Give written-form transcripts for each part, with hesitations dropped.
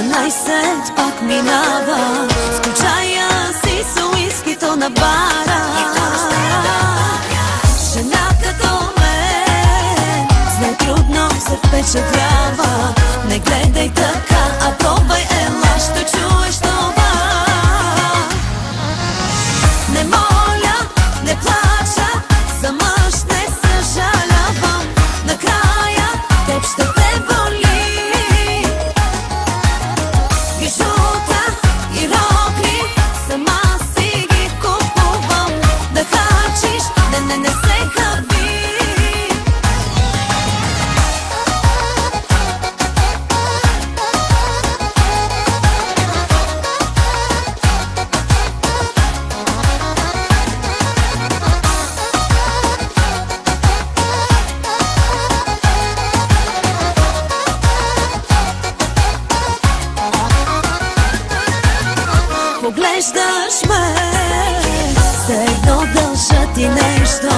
12 пак минава, скучая си с уискито на бара. Жена като мен с най-трудно се впечатлява. Не гледай така, а пробвай, ела, ще чуеш това. Не моля, не плача, за мъж не съжалявам. Накрая теб ще те боли. Бижута и рокли сама си ги купувам. Да харчиш, не се хаби. Поглеждаш ме, все едно дължа ти нещо.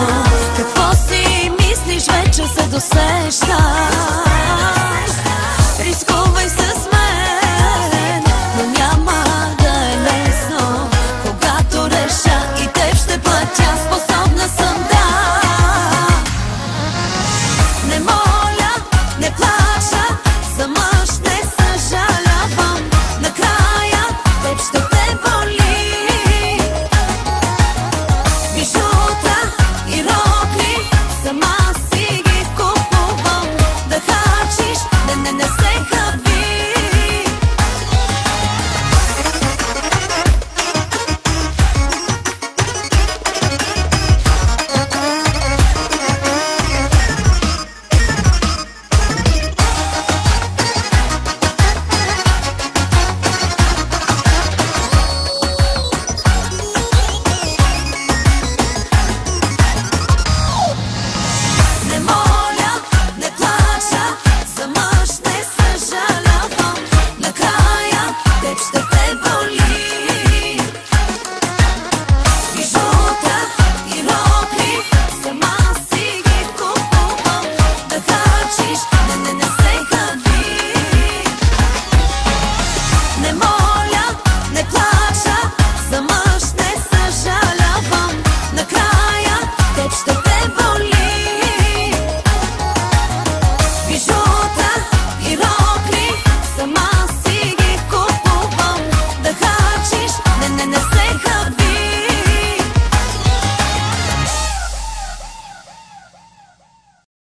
Какво си мислиш, вече се досещаш.